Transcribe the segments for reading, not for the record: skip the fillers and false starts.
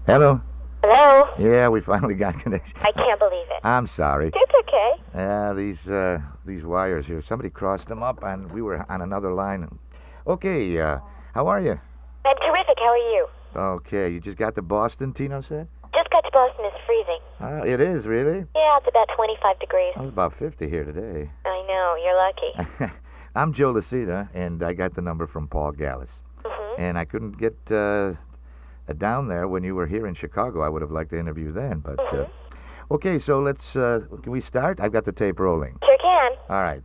Hello? Hello? Yeah, we finally got connection. I can't believe it. I'm sorry. It's okay. Yeah, these wires here. Somebody crossed them up, and we were on another line. Okay, how are you? I'm terrific. How are you? Okay, you just got to Boston, Tino said? Just got to Boston. It's freezing. It is, really? Yeah, it's about 25 degrees. It was about 50 here today. I know. You're lucky. I'm Joe Lucida, and I got the number from Paul Gallis. Mm-hmm. And I couldn't get down there when you were here in Chicago. I would have liked to interview then, but... Okay, so let's... can we start? I've got the tape rolling. Sure can. All right.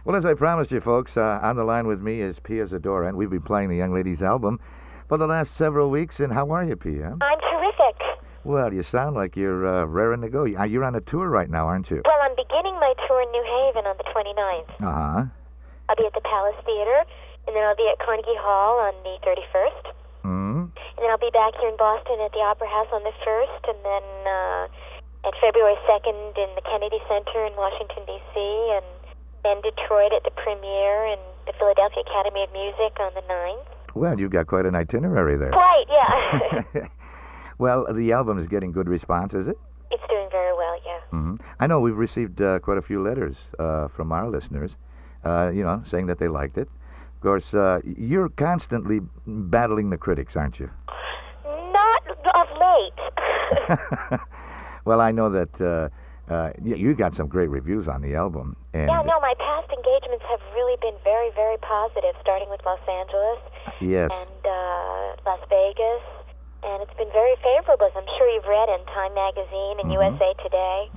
Well, as I promised you, folks, on the line with me is Pia Zadora, and we'll be playing the young lady's album for the last several weeks. And how are you, Pia? I'm terrific. Well, you sound like you're raring to go. You're on a tour right now, aren't you? Well, I'm beginning my tour in New Haven on the 29th. Uh-huh. I'll be at the Palace Theater, and then I'll be at Carnegie Hall on the 31st. Mm-hmm. And then I'll be back here in Boston at the Opera House on the 1st, and then at February 2nd in the Kennedy Center in Washington, D.C., and then Detroit at the premiere, and the Philadelphia Academy of Music on the 9th. Well, you've got quite an itinerary there. Quite, yeah. Well, the album is getting good response, is it? It's doing very well, yeah. Mm-hmm. I know we've received quite a few letters from our listeners, saying that they liked it. Of course, you're constantly battling the critics, aren't you? Not of late. Well, I know that you got some great reviews on the album. And yeah, no, my past engagements have really been very, very positive, starting with Los Angeles yes. and Las Vegas. And it's been very favorable, as I'm sure you've read in Time Magazine and USA Today.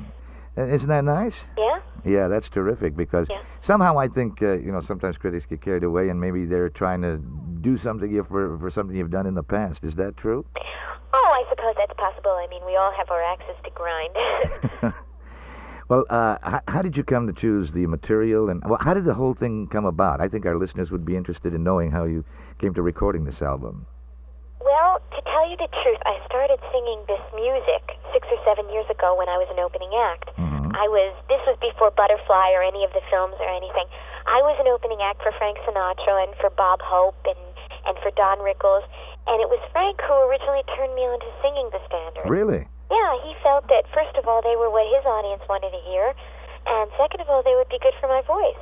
Isn't that nice? Yeah? Yeah, that's terrific, because somehow I think, sometimes critics get carried away and maybe they're trying to do something for something you've done in the past. Is that true? Oh, I suppose that's possible. I mean, we all have our axes to grind. Well, how did you come to choose the material, and how did the whole thing come about? I think our listeners would be interested in knowing how you came to recording this album. Well, to tell you the truth, I started singing this music 6 or 7 years ago when I was an opening act. Mm-hmm. This was before Butterfly or any of the films or anything. I was an opening act for Frank Sinatra and for Bob Hope and for Don Rickles, and it was Frank who originally turned me on to singing the standards. Really? Yeah, he felt that, first of all, they were what his audience wanted to hear, and second of all, they would be good for my voice.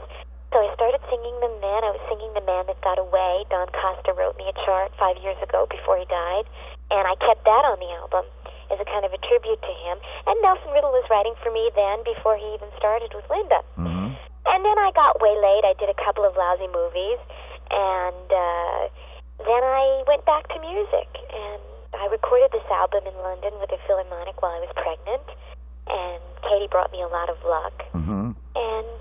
So I started singing them then. I was singing The Man That Got Away. Don Costa wrote me a chart 5 years ago before he died, and I kept that on the album as a kind of a tribute to him. And Nelson Riddle was writing for me then before he even started with Linda. Mm-hmm. And then I got waylaid. I did a couple of lousy movies, and then I went back to music, and I recorded this album in London with a Philharmonic while I was pregnant, and Katie brought me a lot of luck. Mm-hmm. And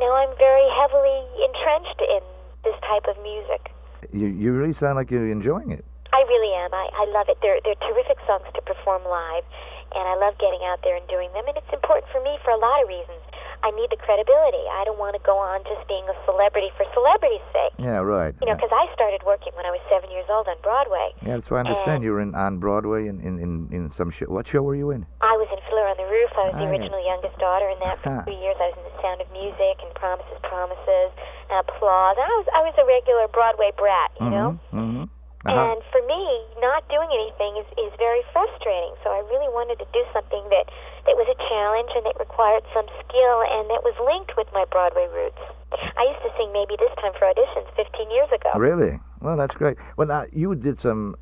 now I'm very heavily entrenched in this type of music. You really sound like you're enjoying it. I really am. I love it. They're terrific songs to perform live, and I love getting out there and doing them, and it's important for me for a lot of reasons. I need the credibility. I don't want to go on just being a celebrity for celebrity's sake. Yeah, right. Because I started working when I was 7 years old on Broadway. Yeah, that's what I understand. You were on Broadway in some show. What show were you in? I was in Fiddler on the Roof. I was the Nice. original youngest daughter in that for 3 years. I was in The Sound of Music and Promises, Promises, and Applause. And I was a regular Broadway brat, you know? Mm-hmm. And for me, not doing anything is very frustrating. So I really wanted to do something that was a challenge and that required some skill and that was linked with my Broadway roots. I used to sing maybe this time for auditions 15 years ago. Really? Well, that's great. Well, now, you did some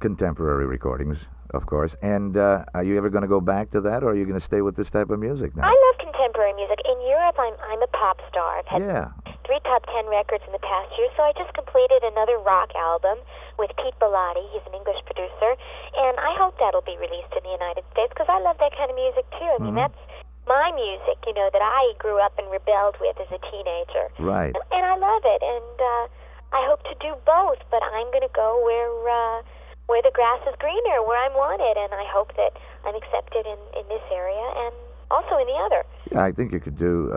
contemporary recordings, of course. And are you ever going to go back to that, or are you going to stay with this type of music now? I love contemporary music. In Europe, I'm a pop star. I've had 3 top 10 records in the past year, so I just completed another rock album with Pete Bellotti. He's an English producer, and I hope that'll be released in the United States, because I love that kind of music, too. I mean, that's my music, that I grew up and rebelled with as a teenager. Right. And I love it, and I hope to do both, but I'm going to go where the grass is greener, where I'm wanted, and I hope that I'm accepted in this area and also in the other. Yeah, I think you could do,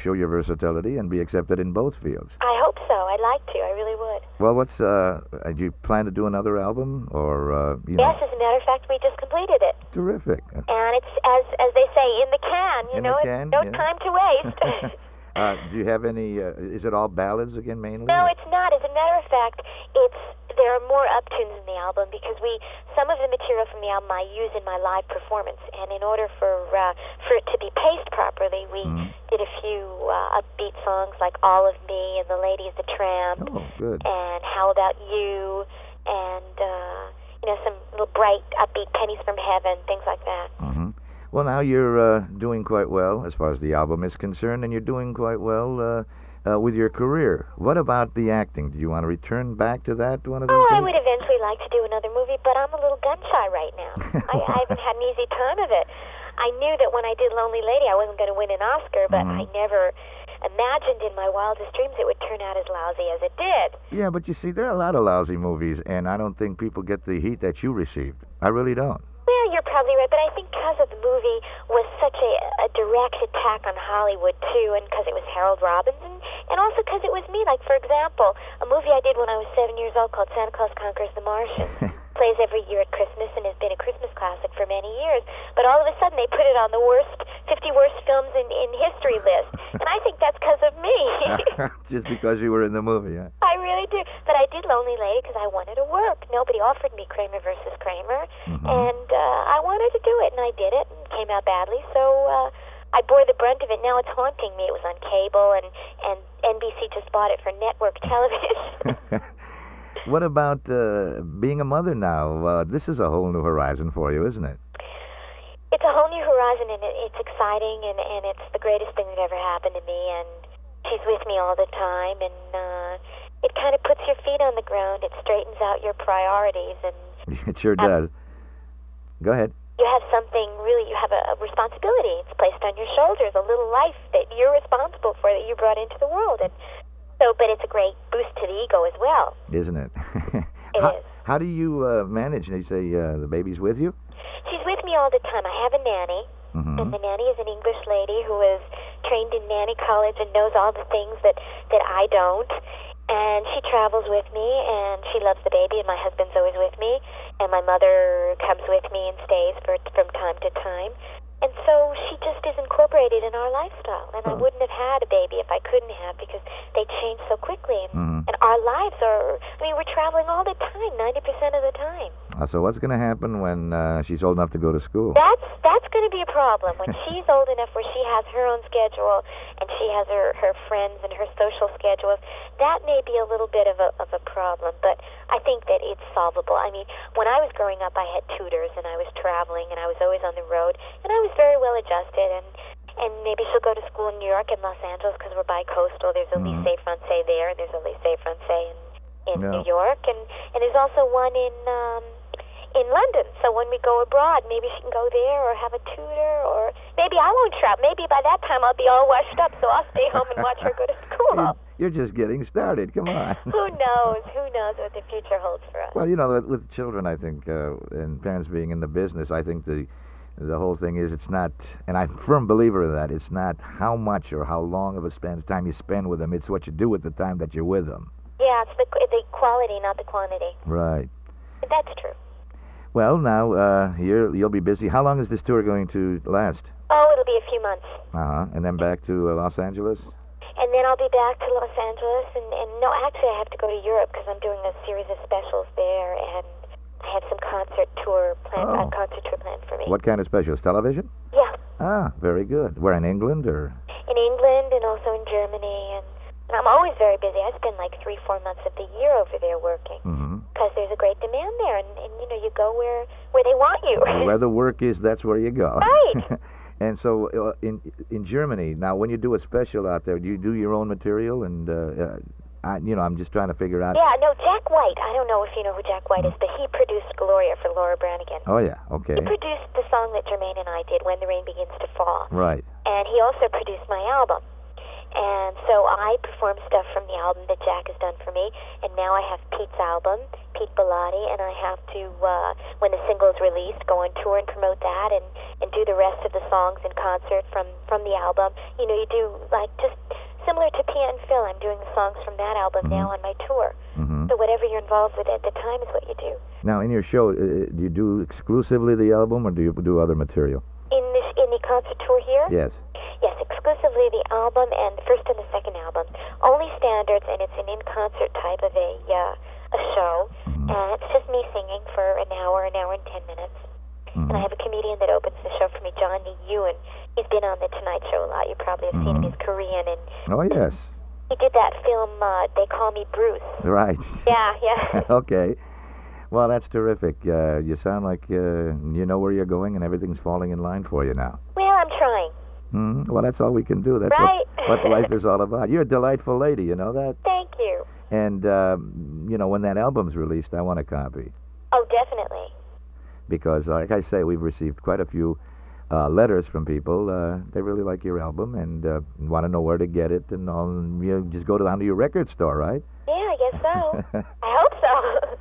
show your versatility and be accepted in both fields. I hope so. I'd like to. I really would. Well, do you plan to do another album, or, Yes, as a matter of fact, we just completed it. Terrific. And it's, as they say, in the can, can, no time to waste. Do you have any, is it all ballads again, mainly? No, it's not. As a matter of fact, it's there are more uptunes in the album because some of the material from the album I use in my live performance, and in order for it to be paced properly, we did a few upbeat songs like All of Me and The Lady is the Tramp, and How About You, and some little bright upbeat Pennies from Heaven, things like that. Mm-hmm. Well, now you're doing quite well as far as the album is concerned, and you're doing quite well with your career. What about the acting? Do you want to return back to that one of these days? I would eventually like to do another movie, but I'm a little gun-shy right now. I haven't had an easy time of it. I knew that when I did Lonely Lady, I wasn't going to win an Oscar, but I never imagined in my wildest dreams it would turn out as lousy as it did. Yeah, but you see, there are a lot of lousy movies, and I don't think people get the heat that you received. I really don't. Well, you're probably right, but I think because of the movie was such a direct attack on Hollywood, too, and because it was Harold Robbins, and also because it was me. Like, for example, a movie I did when I was 7 years old called Santa Claus Conquers the Martians. Plays every year at Christmas and has been a Christmas classic for many years. But all of a sudden they put it on the 50 worst films in history list. And I think that's because of me. Just because you were in the movie, huh? I really do. But I did Lonely Lady because I wanted to work. Nobody offered me Kramer versus Kramer. And I wanted to do it, and I did it, and it came out badly. So I bore the brunt of it. Now it's haunting me. It was on cable, and NBC just bought it for network television. What about being a mother now? This is a whole new horizon for you, isn't it? It's a whole new horizon, and it's exciting, and it's the greatest thing that ever happened to me, and she's with me all the time, and it kind of puts your feet on the ground. It straightens out your priorities. And it sure does. Go ahead. You have something, really, you have a responsibility. It's placed on your shoulders, a little life that you're responsible for, that you brought into the world, and but it's a great boost to the ego as well. Isn't it? It is. How do you manage? You say the baby's with you? She's with me all the time. I have a nanny, and the nanny is an English lady who is trained in nanny college and knows all the things that I don't. And she travels with me, and she loves the baby, and my husband's always with me, and my mother comes with me and stays from time to time. And so she just is incorporated in our lifestyle. And I wouldn't have had a baby if I couldn't have, because they change so quickly. And our lives are, we're traveling all the time, 90% of the time. So what's going to happen when she's old enough to go to school? That's going to be a problem. When she's old enough where she has her own schedule and she has her friends and her social schedules, that may be a little bit of a problem. But I think that it's solvable. When I was growing up, I had tutors, and I was traveling, and I was always on the road, and I was very well adjusted, and maybe she'll go to school in New York and Los Angeles because we're bi-coastal. There's a lycée français there, and there's a lycée français in New York, and there's also one in London. So when we go abroad, maybe she can go there or have a tutor, or maybe I won't travel. Maybe by that time I'll be all washed up, so I'll stay home and watch her go to school. You're just getting started. Come on. Who knows? Who knows what the future holds for us? Well, with children, I think, and parents being in the business, I think the whole thing is, it's not, and I'm a firm believer of that, it's not how much or how long of a time you spend with them, it's what you do with the time that you're with them. Yeah, it's the quality, not the quantity. Right. That's true. Well, now, you'll be busy. How long is this tour going to last? Oh, it'll be a few months. And then back to Los Angeles? And then I'll be back to Los Angeles, and no, actually I have to go to Europe because I'm doing a series of specials there, and I have some concert tour planned for me. What kind of specials? Television? Yeah. Very good. Where, in England, or? In England and also in Germany, and I'm always very busy. I spend like 3-4 months of the year over there working because there's a great demand there, and you go where they want you. Where the work is, that's where you go. Right. And so in Germany, now when you do a special out there, do you do your own material? And I'm just trying to figure out. Yeah, no, Jack White. I don't know if you know who Jack White is, but he produced Gloria for Laura Branigan. Oh, yeah, okay. He produced the song that Jermaine and I did, When the Rain Begins to Fall. Right. And he also produced my album. And so I perform stuff from the album that Jack has done for me. And now I have Pete's album, Pete Bellotti, and I have to, when the single is released, go on tour and promote that and do the rest of the songs in concert from the album. You do, like, just similar to Pia and Phil, I'm doing the songs from that album now on my tour. So whatever you're involved with at the time is what you do. Now, in your show, do you do exclusively the album, or do you do other material? In the concert tour here? Yes. Yes, exclusively the album and the first and the second album. Only standards, and it's an in-concert type of a show. And it's just me singing for an hour and 10 minutes. And I have a comedian that opens the show for me, Johnny Ewan. He's been on The Tonight Show a lot. You probably have seen him. He's Korean. And Oh, yes. he did that film, They Call Me Bruce. Right. Yeah. Okay. Well, that's terrific. You sound like you know where you're going and everything's falling in line for you now. Well, I'm trying. Well, that's all we can do. That's right. what life is all about. You're a delightful lady, you know that? Thank you. And, when that album's released, I want a copy. Oh, definitely. Because, like I say, we've received quite a few letters from people. They really like your album and want to know where to get it and all. And you just go down to your record store, right? Yeah, I guess so. I hope so.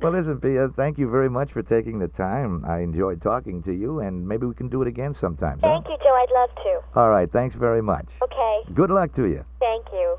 Well, listen, Pia, thank you very much for taking the time. I enjoyed talking to you, and maybe we can do it again sometime. Thank you, Joe. I'd love to. All right. Thanks very much. Okay. Good luck to you. Thank you.